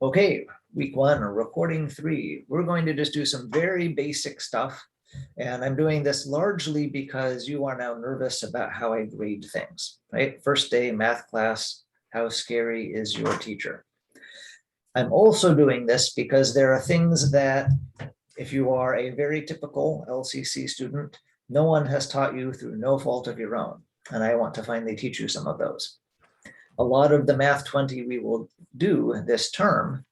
Okay, week one, recording 3. We're going to just do some very basic stuff. And I'm doing this largely because you are now nervous about how I grade things, right? First day math class, how scary is your teacher? I'm also doing this because there are things that, if you are a very typical LCC student, no one has taught you through no fault of your own. And I want to finally teach you some of those. A lot of the Math 20 we will do this term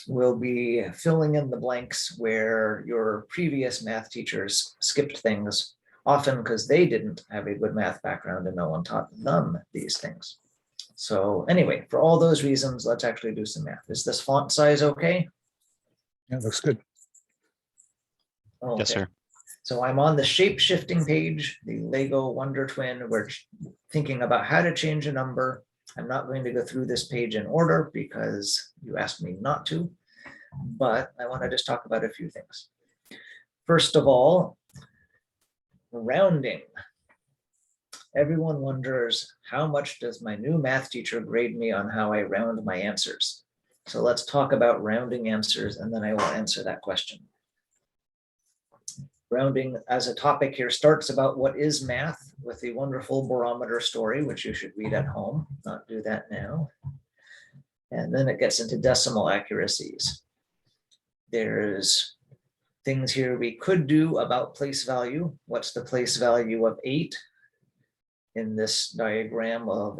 will be filling in the blanks where your previous math teachers skipped things, often because they didn't have a good math background and no one taught them these things. So anyway, for all those reasons, let's actually do some math. Is this font size okay? Yeah, looks good. Okay. Yes, sir. So I'm on the shape-shifting page, the Lego Wonder Twin. We're thinking about how to change a number. I'm not going to go through this page in order because you asked me not to, but I want to just talk about a few things. First of all, rounding. Everyone wonders, how much does my new math teacher grade me on how I round my answers? So let's talk about rounding answers, and then I will answer that question. Rounding as a topic here starts about what is math with the wonderful barometer story, which you should read at home, not do that now. And then it gets into decimal accuracies. There's things here we could do about place value. What's the place value of 8 in this diagram of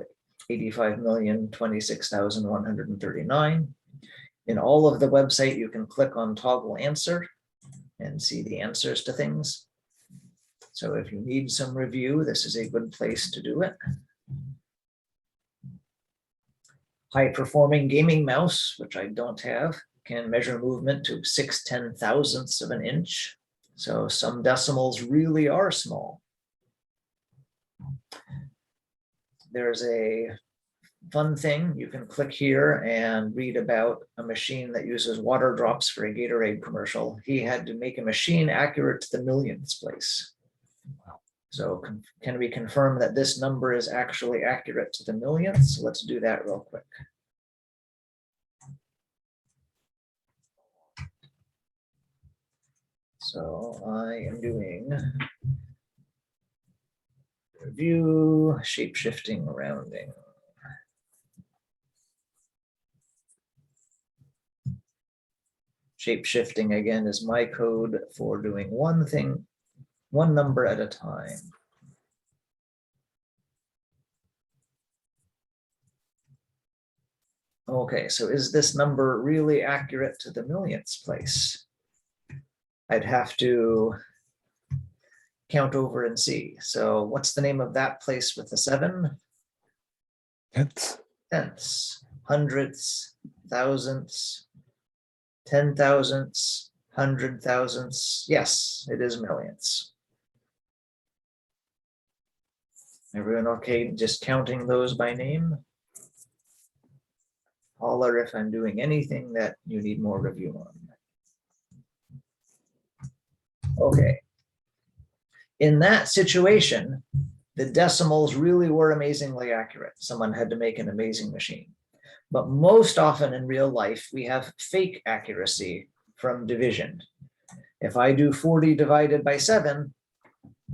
85,026,139? In all of the website, you can click on toggle answer and see the answers to things. So if you need some review, this is a good place to do it. High performing gaming mouse, which I don't have, can measure movement to 6/10,000ths of an inch. So some decimals really are small. There's a fun thing. You can click here and read about a machine that uses water drops for a Gatorade commercial. He had to make a machine accurate to the millionths place. So can we confirm that this number is actually accurate to the millionths? Let's do that real quick. So I am doing review, shape-shifting, rounding. Shape-shifting, again, is my code for doing one thing, one number at a time. Okay, so is this number really accurate to the millionths place? I'd have to count over and see. So what's the name of that place with the 7? Tenths. Tenths, hundredths, thousandths, 10,000ths, 100,000ths. Yes, it is millionths. Everyone okay just counting those by name? Holler if I'm doing anything that you need more review on. Okay. In that situation, the decimals really were amazingly accurate. Someone had to make an amazing machine. But most often in real life, we have fake accuracy from division. If I do 40 divided by 7,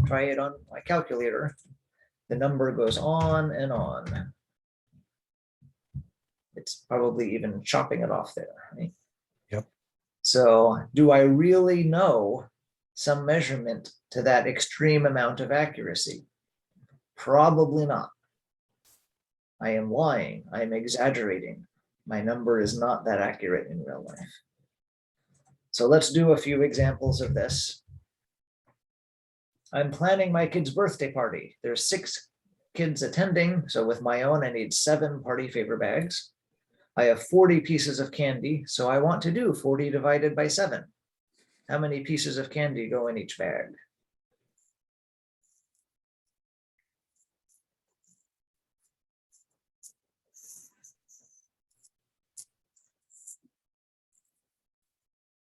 try it on my calculator, the number goes on and on. It's probably even chopping it off there, right? Yep. So do I really know some measurement to that extreme amount of accuracy? Probably not. I am lying. I am exaggerating. My number is not that accurate in real life. So let's do a few examples of this. I'm planning my kid's birthday party. There's 6 kids attending. So with my own, I need 7 party favor bags. I have 40 pieces of candy. So I want to do 40 divided by 7. How many pieces of candy go in each bag?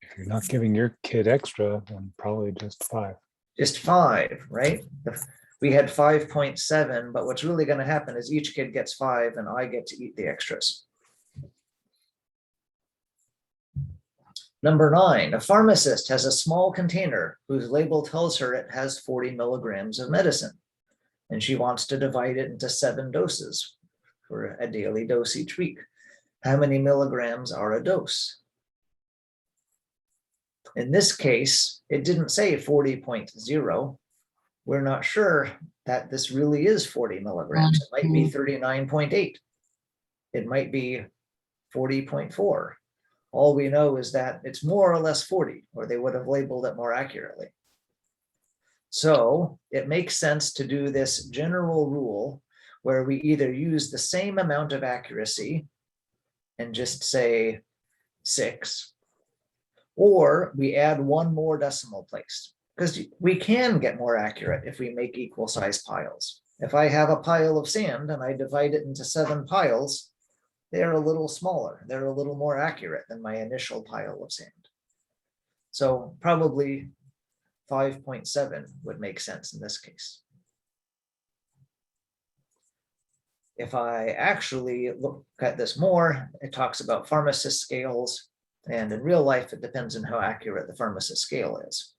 If you're not giving your kid extra, then probably just 5. Just 5, right? We had 5.7, but what's really going to happen is each kid gets 5 and I get to eat the extras. Number 9, a pharmacist has a small container whose label tells her it has 40 milligrams of medicine, and she wants to divide it into 7 doses for a daily dose each week. How many milligrams are a dose? In this case, it didn't say 40.0. We're not sure that this really is 40 milligrams. It might be 39.8. It might be 40.4. All we know is that it's more or less 40, or they would have labeled it more accurately. So it makes sense to do this general rule where we either use the same amount of accuracy and just say 6, or we add 1 more decimal place, because we can get more accurate if we make equal size piles. If I have a pile of sand and I divide it into 7 piles, they're a little smaller. They're a little more accurate than my initial pile of sand. So probably 5.7 would make sense in this case. If I actually look at this more, it talks about pharmacist scales, and in real life, it depends on how accurate the pharmacist scale is.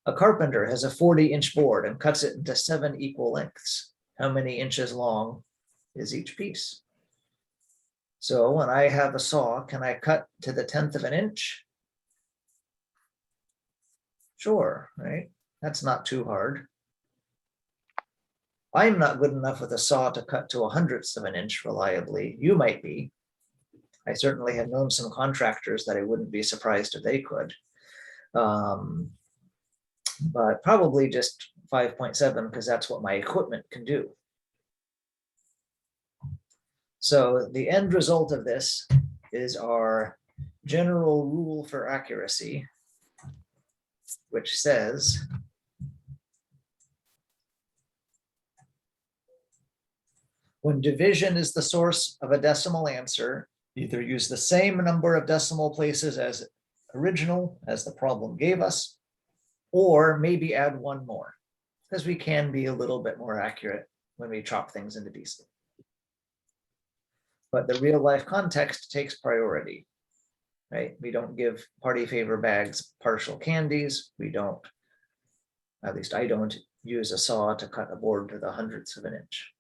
A carpenter has a 40-inch board and cuts it into 7 equal lengths. How many inches long is each piece? So when I have a saw, can I cut to the 1/10 of an inch? Sure, right? That's not too hard. I'm not good enough with a saw to cut to 1/100th of an inch reliably. You might be. I certainly have known some contractors that I wouldn't be surprised if they could. But probably just 5.7, because that's what my equipment can do. So the end result of this is our general rule for accuracy, which says when division is the source of a decimal answer, either use the same number of decimal places as original as the problem gave us, or maybe add 1 more, because we can be a little bit more accurate when we chop things into pieces. But the real life context takes priority, right? We don't give party favor bags partial candies. We don't, at least I don't, use a saw to cut a board to the 100th of an inch.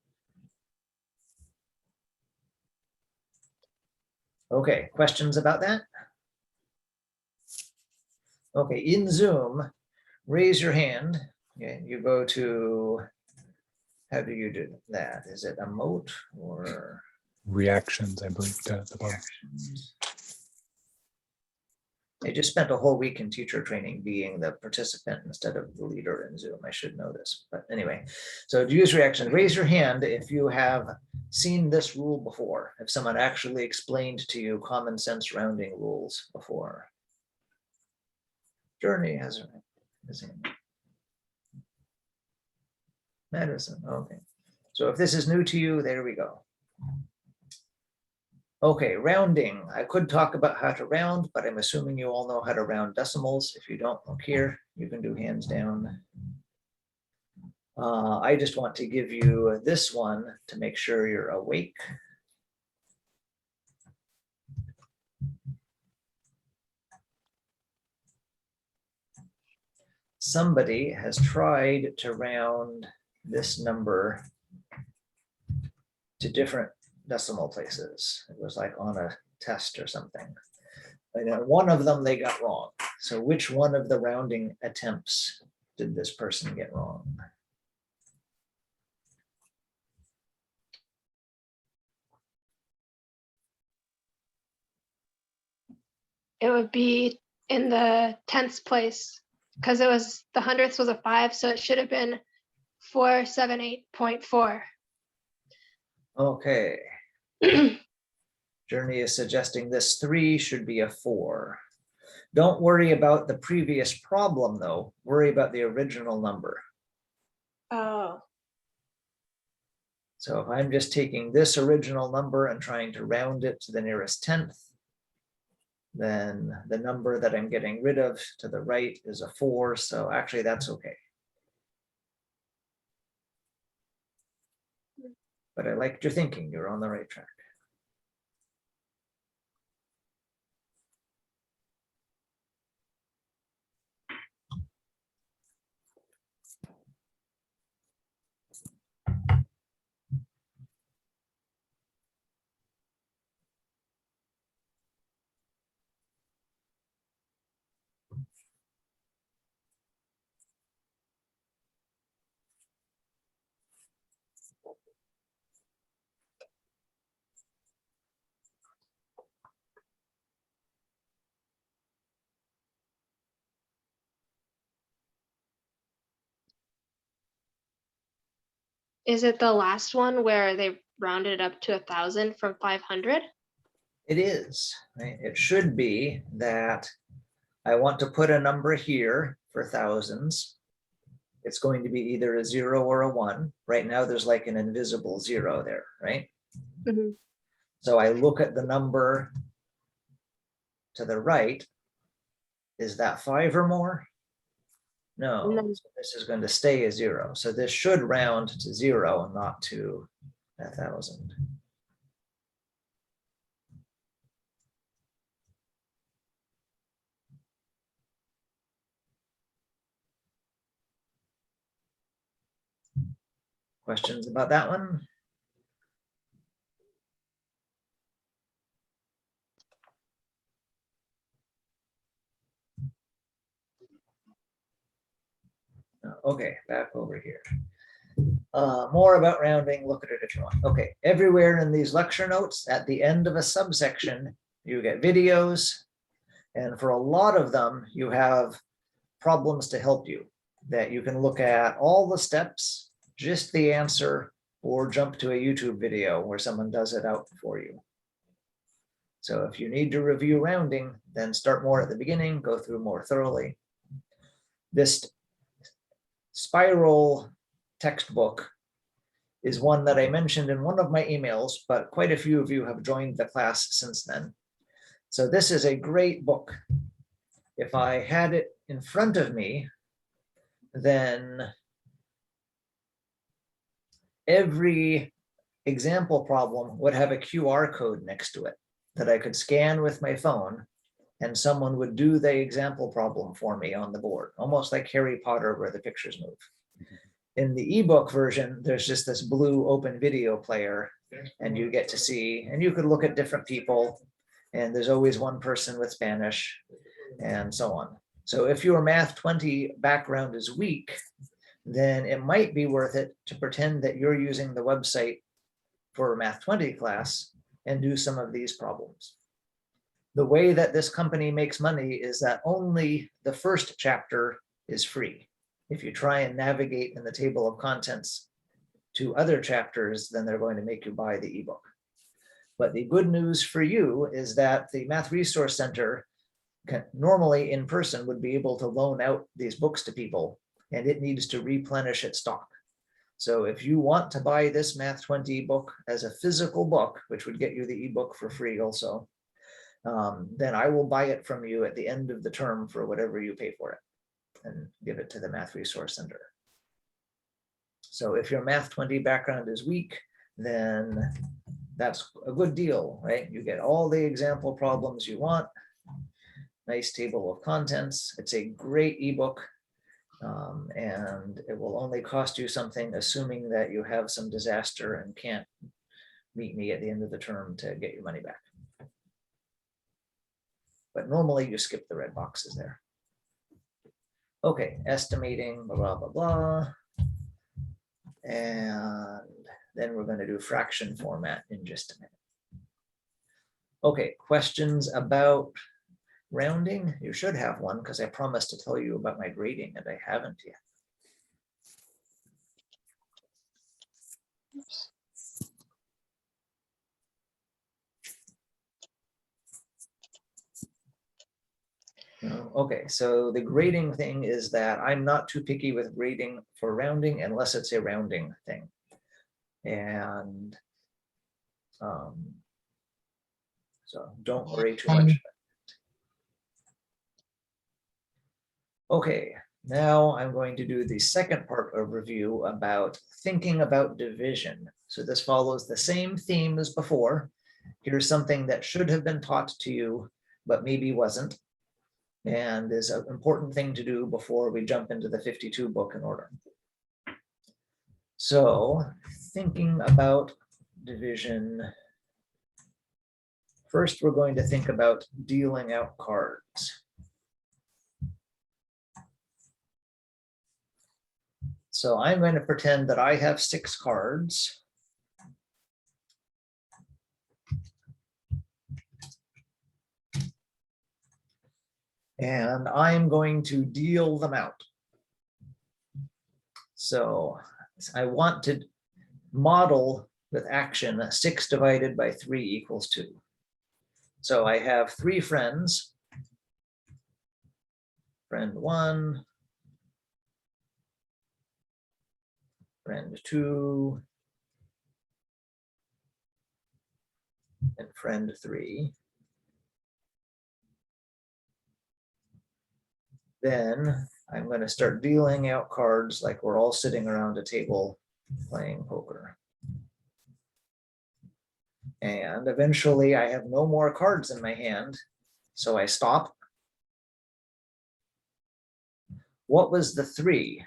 Okay, questions about that? Okay, in Zoom, raise your hand. Okay, you go to, how do you do that? Is it emote or Reactions, I believe, at the bottom. reactions? I just spent a whole week in teacher training being the participant instead of the leader in Zoom. I should know this, but anyway. So to use reaction, raise your hand if you have seen this rule before, if someone actually explained to you common sense rounding rules before. Journey has his hand. Medicine, okay. So if this is new to you, there we go. Okay, rounding. I could talk about how to round, but I'm assuming you all know how to round decimals. If you don't, look here, you can do hands down. I just want to give you this one to make sure you're awake. Somebody has tried to round this number to different decimal places. It was like on a test or something. And one of them they got wrong. So which one of the rounding attempts did this person get wrong? It would be in the 10th place, because it was the 100th was a 5, so it should have been 478.4. Okay. Journey is suggesting this 3 should be a 4. Don't worry about the previous problem though. Worry about the original number. Oh. So if I'm just taking this original number and trying to round it to the nearest 10th, then the number that I'm getting rid of to the right is a 4. So actually that's okay. But I liked your thinking. You're on the right track. Is it the last one where they rounded it up to 1,000 from 500? It is, right? It should be that I want to put a number here for thousands. It's going to be either a 0 or a 1. Right now, there's like an invisible 0 there, right? Mhm. So I look at the number to the right. Is that 5 or more? No, No. so this is going to stay a 0. So this should round to 0 and not to 1,000. Questions about that one? Okay, back over here. More about rounding, look at it if you want. Okay, everywhere in these lecture notes, at the end of a subsection, you get videos. And for a lot of them, you have problems to help you that you can look at all the steps, just the answer, or jump to a YouTube video where someone does it out for you. So if you need to review rounding, then start more at the beginning, go through more thoroughly. This spiral textbook is one that I mentioned in one of my emails, but quite a few of you have joined the class since then. So this is a great book. If I had it in front of me, then every example problem would have a QR code next to it that I could scan with my phone, and someone would do the example problem for me on the board, almost like Harry Potter where the pictures move. In the ebook version, there's just this blue open video player, and you get to see, and you could look at different people, and there's always one person with Spanish, and so on. So if your Math 20 background is weak, then it might be worth it to pretend that you're using the website for a Math 20 class and do some of these problems. The way that this company makes money is that only the first chapter is free. If you try and navigate in the table of contents to other chapters, then they're going to make you buy the ebook. But the good news for you is that the Math Resource Center normally in person would be able to loan out these books to people, and it needs to replenish its stock. So if you want to buy this Math 20 book as a physical book, which would get you the ebook for free also, then I will buy it from you at the end of the term for whatever you pay for it and give it to the Math Resource Center. So if your Math 20 background is weak, then that's a good deal, right? You get all the example problems you want, nice table of contents. It's a great ebook. And it will only cost you something, assuming that you have some disaster and can't meet me at the end of the term to get your money back. But normally you skip the red boxes there. Okay, estimating, blah, blah, blah. And then we're going to do fraction format in just a minute. Okay, questions about rounding? You should have one because I promised to tell you about my grading and I haven't yet. Okay, so the grading thing is that I'm not too picky with grading for rounding unless it's a rounding thing. And so don't worry too much. Okay, now I'm going to do the second part of review about thinking about division. So this follows the same theme as before. Here's something that should have been taught to you, but maybe wasn't, and is an important thing to do before we jump into the 52 book in order. So thinking about division, first we're going to think about dealing out cards. So I'm going to pretend that I have 6 cards. And I'm going to deal them out. So I want to model with action 6 divided by 3 equals 2. So I have 3 friends. Friend 1, friend 2, and friend 3. Then I'm going to start dealing out cards like we're all sitting around a table playing poker. And eventually I have no more cards in my hand, so I stop. What was the 3?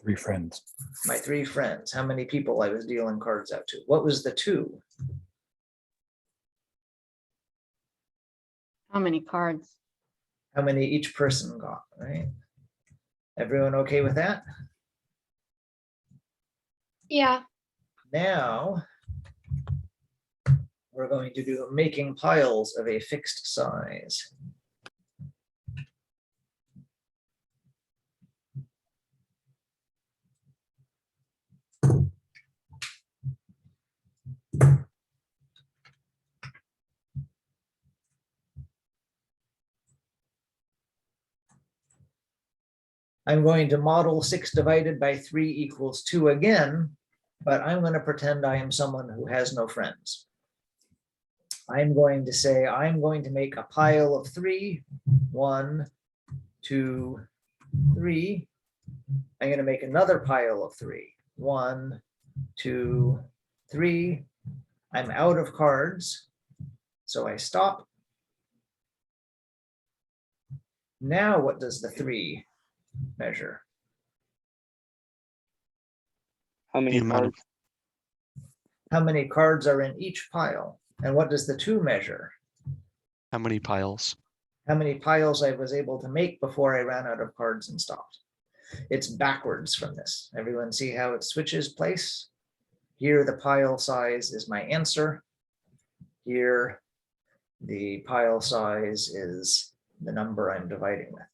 3 friends. My 3 friends, how many people I was dealing cards out to. What was the 2? How many cards? How many each person got, right? Everyone okay with that? Yeah, Now we're going to do making piles of a fixed size. I'm going to model 6 divided by 3 equals 2 again, but I'm going to pretend I am someone who has no friends. I'm going to say I'm going to make a pile of 3. 1, 2, 3. I'm going to make another pile of 3. 1, 2, 3. I'm out of cards, so I stop. Now what does the 3 measure? How many cards? How many cards are in each pile? And what does the 2 measure? How many piles? How many piles I was able to make before I ran out of cards and stopped. It's backwards from this. Everyone see how it switches place? Here, the pile size is my answer. Here, the pile size is the number I'm dividing with.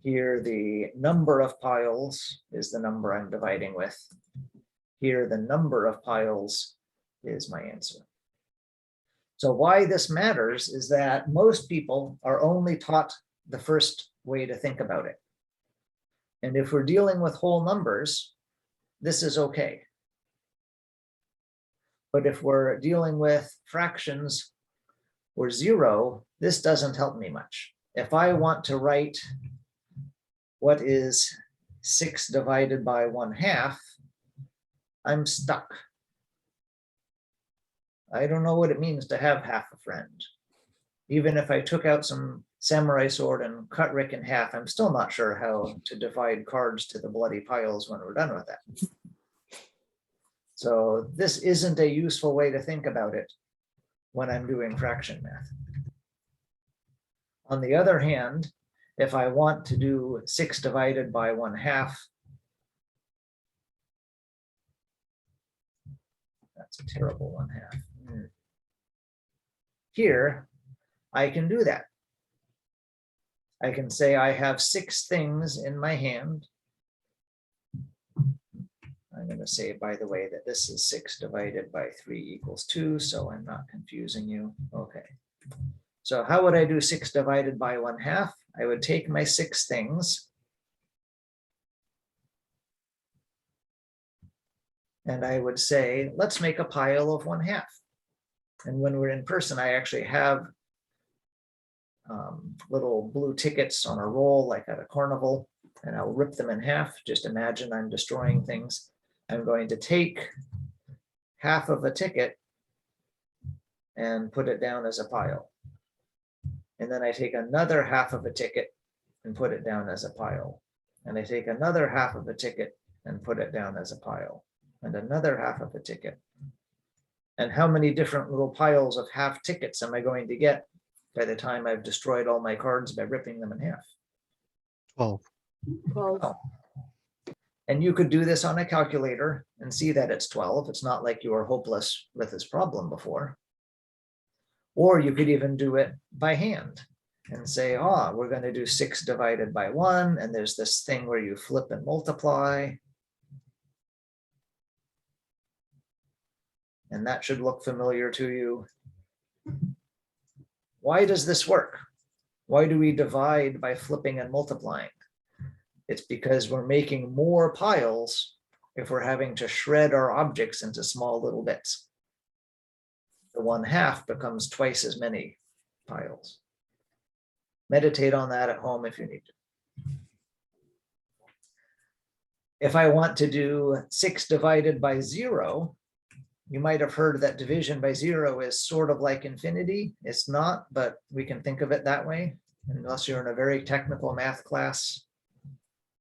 Here, the number of piles is the number I'm dividing with. Here, the number of piles is my answer. So why this matters is that most people are only taught the first way to think about it. And if we're dealing with whole numbers, this is okay. But if we're dealing with fractions or 0, this doesn't help me much. If I want to write what is 6 divided by 1/2, I'm stuck. I don't know what it means to have half a friend. Even if I took out some samurai sword and cut Rick in half, I'm still not sure how to divide cards to the bloody piles when we're done with that. So this isn't a useful way to think about it when I'm doing fraction math. On the other hand, if I want to do 6 divided by 1/2, that's a terrible 1/2. Here, I can do that. I can say I have 6 things in my hand. I'm going to say, by the way, that this is 6 divided by 3 equals 2, so I'm not confusing you. Okay. So how would I do 6 divided by 1/2? I would take my 6 things and I would say, let's make a pile of 1/2. And when we're in person, I actually have little blue tickets on a roll, like at a carnival, and I'll rip them in half. Just imagine I'm destroying things. I'm going to take half of a ticket and put it down as a pile. And then I take another half of a ticket and put it down as a pile. And I take another half of a ticket and put it down as a pile. And another half of a ticket. And how many different little piles of half tickets am I going to get by the time I've destroyed all my cards by ripping them in half? 12. Well, And you could do this on a calculator and see that it's 12. It's not like you were hopeless with this problem before. Or you could even do it by hand. and say, oh, we're going to do 6 divided by 1. And there's this thing where you flip and multiply. And that should look familiar to you. Why does this work? Why do we divide by flipping and multiplying? It's because we're making more piles if we're having to shred our objects into small little bits. The 1/2 becomes twice as many piles. Meditate on that at home if you need to. If I want to do 6 divided by 0, you might have heard that division by 0 is sort of like infinity. It's not, but we can think of it that way. Unless you're in a very technical math class,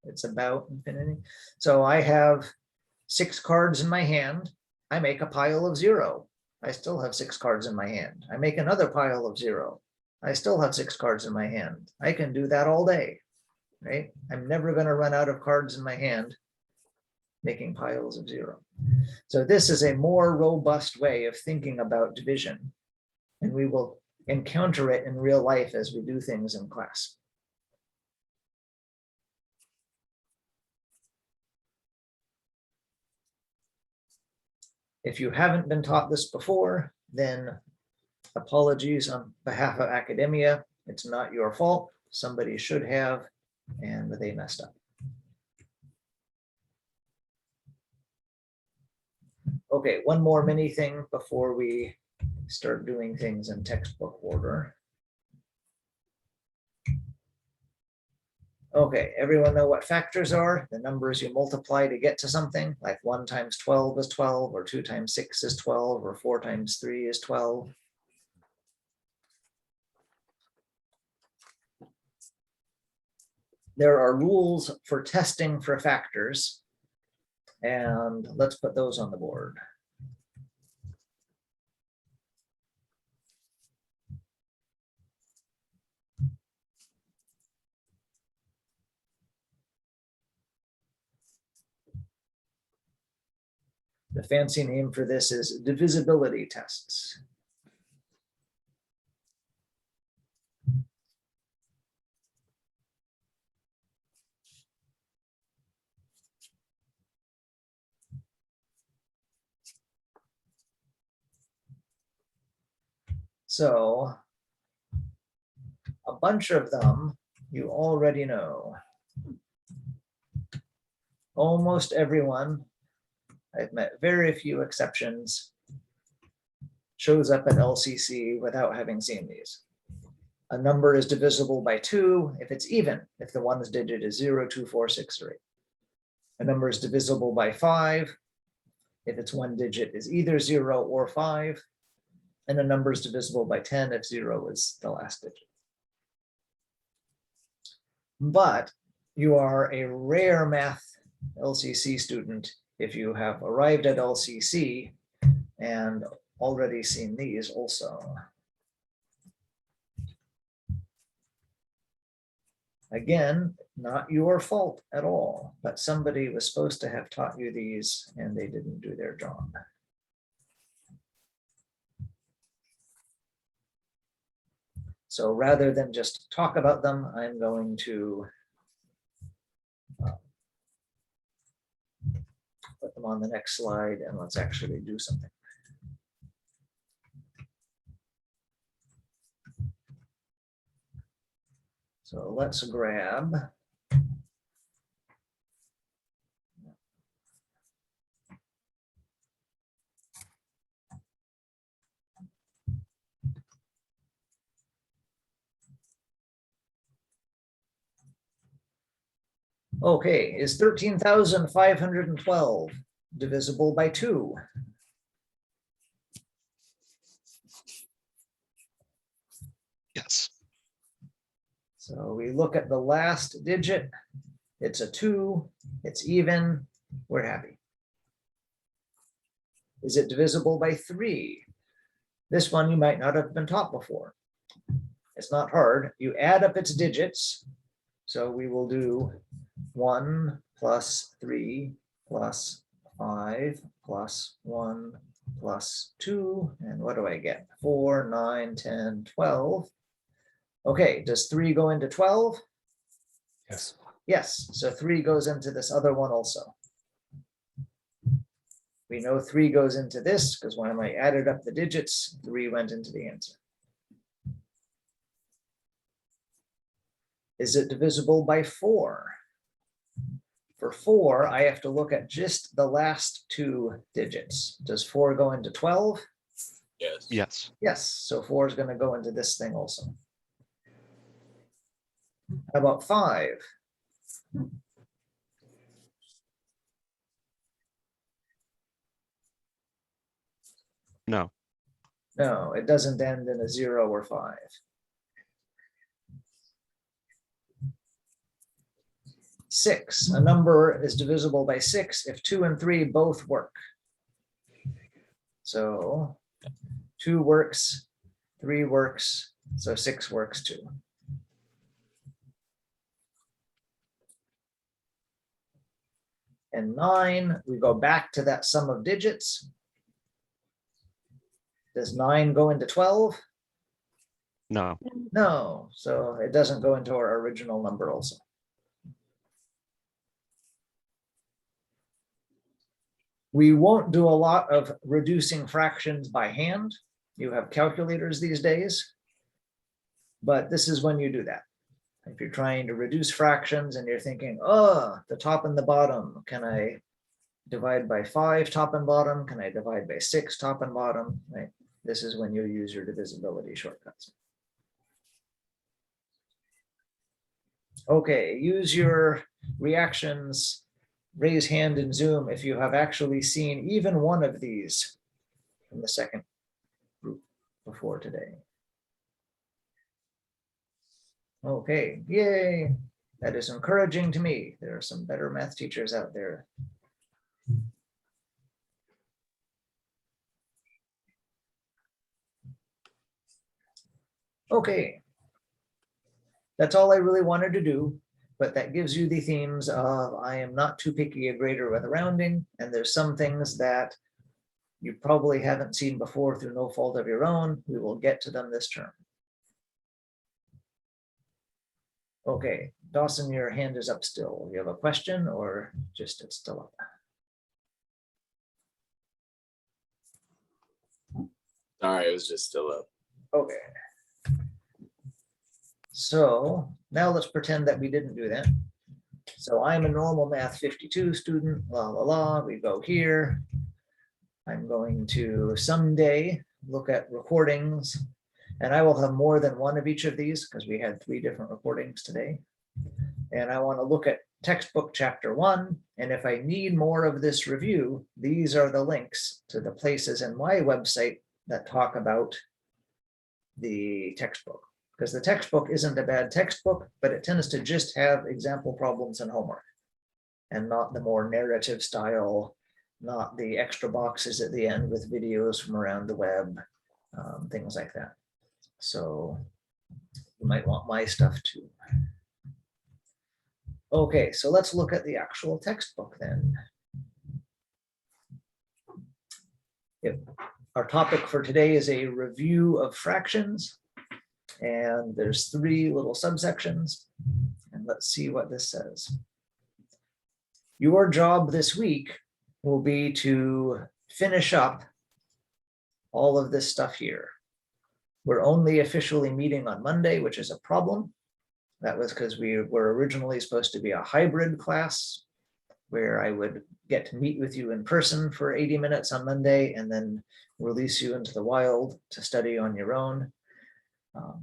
it's about infinity. So I have 6 cards in my hand. I make a pile of 0. I still have 6 cards in my hand. I make another pile of 0. I still have 6 cards in my hand. I can do that all day, right? I'm never going to run out of cards in my hand making piles of 0. So this is a more robust way of thinking about division, and we will encounter it in real life as we do things in class. If you haven't been taught this before, then apologies on behalf of academia. It's not your fault. Somebody should have, and they messed up. Okay, one more mini thing before we start doing things in textbook order. Okay, everyone know what factors are? The numbers you multiply to get to something, like 1 times 12 is 12, or 2 times 6 is 12, or 4 times 3 is 12. There are rules for testing for factors, and let's put those on the board. The fancy name for this is divisibility tests. So a bunch of them you already know. Almost everyone, I've met very few exceptions, shows up at LCC without having seen these. A number is divisible by 2 if it's even, if the ones digit is 0, 2, 4, 6, or 8. A number is divisible by 5 if its one digit is either 0 or 5. And a number is divisible by 10 if 0 is the last digit. But you are a rare math LCC student if you have arrived at LCC and already seen these also. Again, not your fault at all, but somebody was supposed to have taught you these and they didn't do their job. So rather than just talk about them, I'm going to put them on the next slide and let's actually do something. So let's grab okay, is 13,512 divisible by 2? Yes. So we look at the last digit. It's a 2. It's even. We're happy. Is it divisible by 3? This one you might not have been taught before. It's not hard. You add up its digits. So we will do 1 plus 3 plus 5 plus 1 plus 2. And what do I get? 4, 9, 10, 12. Okay, does 3 go into 12? Yes. Yes, so 3 goes into this other one also. We know 3 goes into this because when I added up the digits, 3 went into the answer. Is it divisible by 4? For 4, I have to look at just the last 2 digits. Does 4 go into 12? Yes. Yes. Yes, so 4 is going to go into this thing also. How about 5? No. No, it doesn't end in a 0 or 5. 6, a number is divisible by 6 if 2 and 3 both work. So 2 works, 3 works, so 6 works too. And 9, we go back to that sum of digits. Does 9 go into 12? No. No, so it doesn't go into our original number also. We won't do a lot of reducing fractions by hand. You have calculators these days, but this is when you do that. If you're trying to reduce fractions and you're thinking, oh, the top and the bottom, can I divide by 5 top and bottom? Can I divide by 6 top and bottom? Right? This is when you use your divisibility shortcuts. Okay, use your reactions. Raise hand in Zoom if you have actually seen even one of these from the second group before today. Okay, yay. That is encouraging to me. There are some better math teachers out there. Okay. That's all I really wanted to do. But that gives you the themes of I am not too picky a grader with rounding, and there's some things that you probably haven't seen before through no fault of your own. We will get to them this term. Okay, Dawson, your hand is up still. You have a question or just it's still up? Sorry, it was just still up. Okay. So now let's pretend that we didn't do that. So I'm a normal math 52 student, la la la, we go here. I'm going to someday look at recordings, and I will have more than one of each of these because we had 3 different recordings today. And I want to look at textbook chapter 1. And if I need more of this review, these are the links to the places in my website that talk about the textbook. Because the textbook isn't a bad textbook, but it tends to just have example problems and homework, and not the more narrative style, not the extra boxes at the end with videos from around the web, things like that. So you might want my stuff too. Okay, so let's look at the actual textbook then. Yep. Our topic for today is a review of fractions. And there's 3 little subsections. And let's see what this says. Your job this week will be to finish up all of this stuff here. We're only officially meeting on Monday, which is a problem. That was because we were originally supposed to be a hybrid class where I would get to meet with you in person for 80 minutes on Monday and then release you into the wild to study on your own.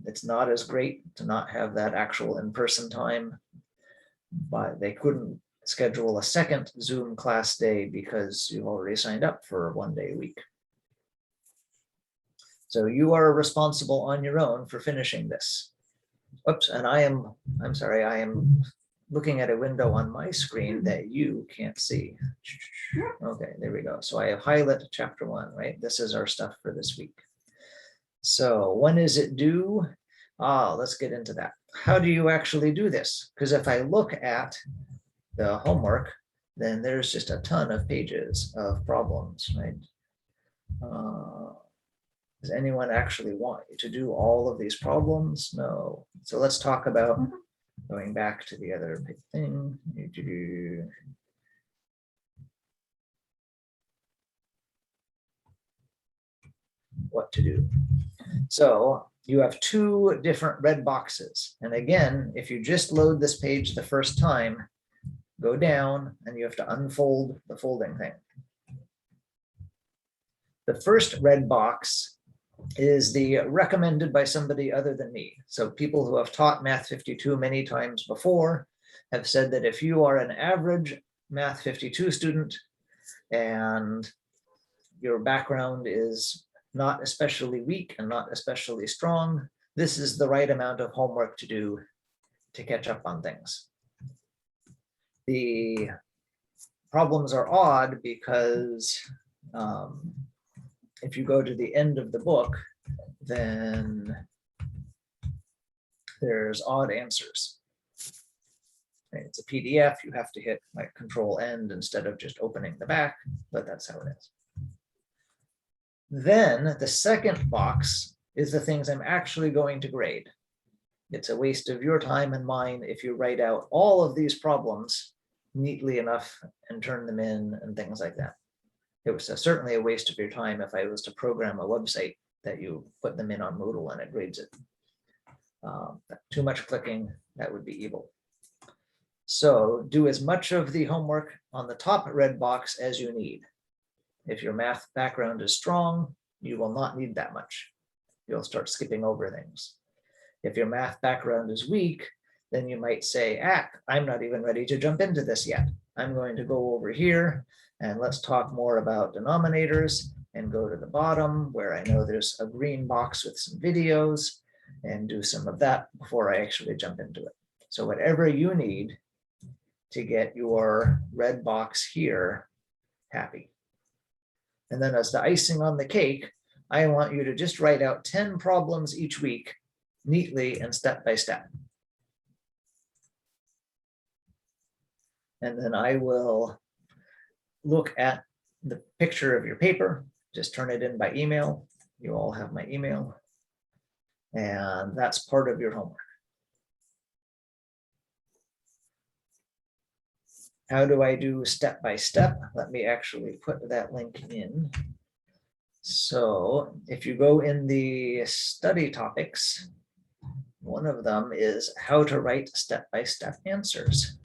It's not as great to not have that actual in-person time, but they couldn't schedule a second Zoom class day because you've already signed up for 1 day a week. So you are responsible on your own for finishing this. Oops, and I'm sorry, I am looking at a window on my screen that you can't see. Okay, there we go. So I have highlighted chapter 1, right? This is our stuff for this week. So when is it due? Let's get into that. How do you actually do this? Because if I look at the homework, then there's just a ton of pages of problems, right? Does anyone actually want you to do all of these problems? No. So let's talk about going back to the other thing. What to do. So you have two different red boxes. And again, if you just load this page the first time, go down and you have to unfold the folding thing. The first red box is the recommended by somebody other than me. So people who have taught Math 52 many times before have said that if you are an average Math 52 student and your background is not especially weak and not especially strong, this is the right amount of homework to do to catch up on things. The problems are odd because if you go to the end of the book, then there's odd answers. It's a PDF, you have to hit like Control End instead of just opening the back, but that's how it is. Then the second box is the things I'm actually going to grade. It's a waste of your time and mine if you write out all of these problems neatly enough and turn them in and things like that. It was certainly a waste of your time if I was to program a website that you put them in on Moodle and it grades it. Too much clicking, that would be evil. So do as much of the homework on the top red box as you need. If your math background is strong, you will not need that much. You'll start skipping over things. If your math background is weak, then you might say, I'm not even ready to jump into this yet. I'm going to go over here and let's talk more about denominators and go to the bottom where I know there's a green box with some videos and do some of that before I actually jump into it. So whatever you need to get your red box here happy. And then as the icing on the cake, I want you to just write out 10 problems each week neatly and step by step. And then I will look at the picture of your paper, just turn it in by email. You all have my email. And that's part of your homework. How do I do step by step? Let me actually put that link in. So if you go in the study topics, one of them is how to write step-by-step answers.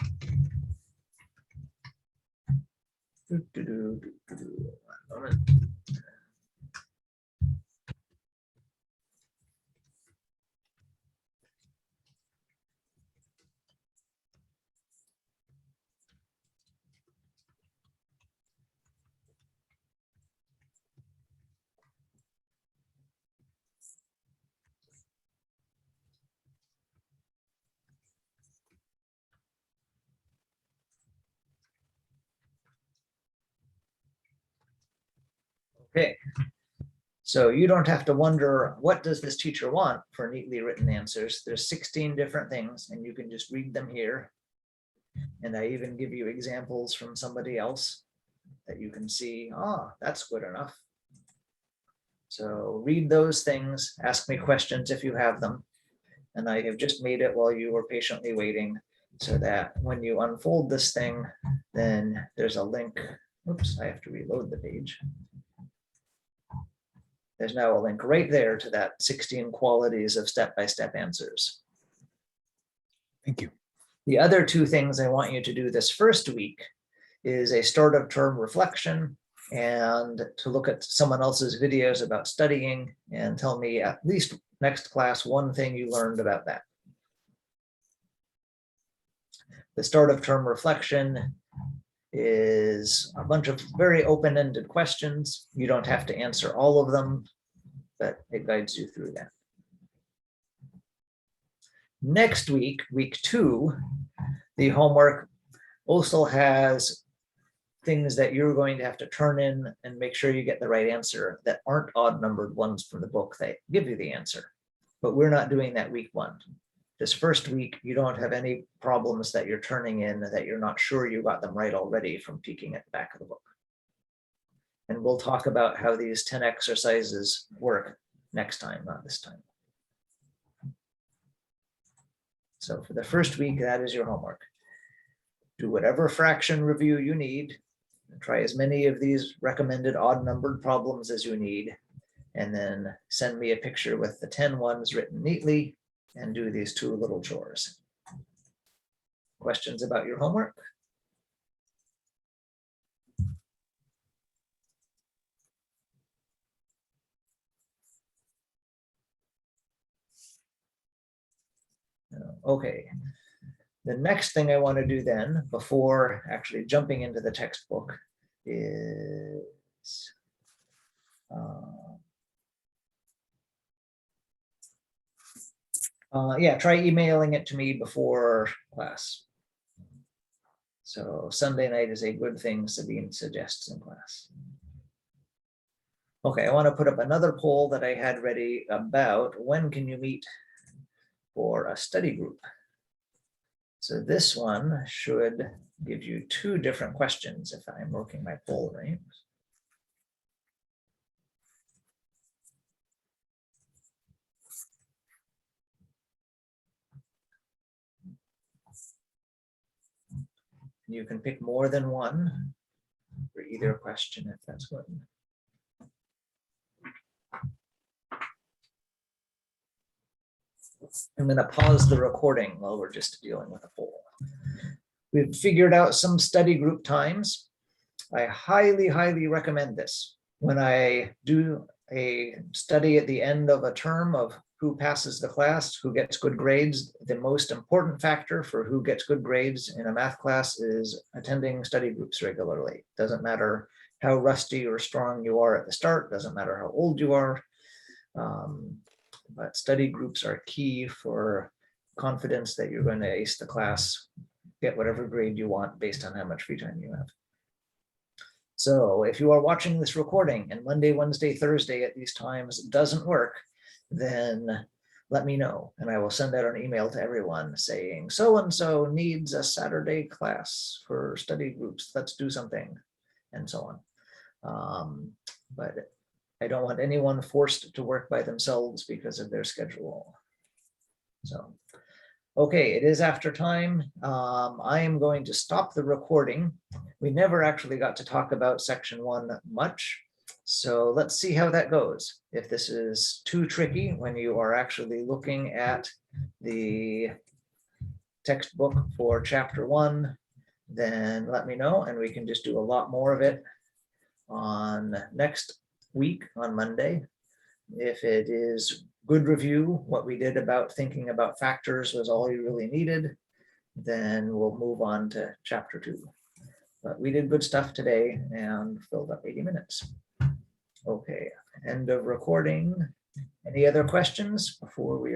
One moment. Okay, so you don't have to wonder, what does this teacher want for neatly written answers? There's 16 different things and you can just read them here. And I even give you examples from somebody else that you can see, that's good enough. So read those things, ask me questions if you have them. And I have just made it while you were patiently waiting so that when you unfold this thing, then there's a link. Oops, I have to reload the page. There's now a link right there to that 16 qualities of step-by-step answers. Thank you. The other two things I want you to do this first week is a start of term reflection and to look at someone else's videos about studying and tell me at least next class one thing you learned about that. The start of term reflection is a bunch of very open-ended questions. You don't have to answer all of them, but it guides you through that. Next week, week 2, the homework also has things that you're going to have to turn in and make sure you get the right answer that aren't odd numbered ones from the book that give you the answer. But we're not doing that week 1. This first week, you don't have any problems that you're turning in that you're not sure you got them right already from peeking at the back of the book. And we'll talk about how these 10 exercises work next time, not this time. So for the first week, that is your homework. Do whatever fraction review you need. Try as many of these recommended odd numbered problems as you need. And then send me a picture with the 10 ones written neatly and do these 2 little chores. Questions about your homework? Okay. The next thing I want to do then, before actually jumping into the textbook, is try emailing it to me before class. So Sunday night is a good thing Sabine suggests in class. Okay, I want to put up another poll that I had ready about when can you meet for a study group. So this one should give you 2 different questions if I'm working my poll right. You can pick more than one for either question if that's good. I'm going to pause the recording while we're just dealing with a poll. We've figured out some study group times. I highly, highly recommend this. When I do a study at the end of a term of who passes the class, who gets good grades, the most important factor for who gets good grades in a math class is attending study groups regularly. Doesn't matter how rusty or strong you are at the start, doesn't matter how old you are. But study groups are key for confidence that you're going to ace the class, get whatever grade you want based on how much free time you have. So if you are watching this recording and Monday, Wednesday, Thursday at these times doesn't work, then let me know and I will send out an email to everyone saying so-and-so needs a Saturday class for study groups. Let's do something and so on. But I don't want anyone forced to work by themselves because of their schedule. So, okay, it is after time. I am going to stop the recording. We never actually got to talk about section 1 much. So let's see how that goes. If this is too tricky when you are actually looking at the textbook for chapter 1, then let me know and we can just do a lot more of it on next week on Monday. If it is good review, what we did about thinking about factors was all you really needed, then we'll move on to chapter 2. But we did good stuff today and filled up 80 minutes. Okay, end of recording. Any other questions before we are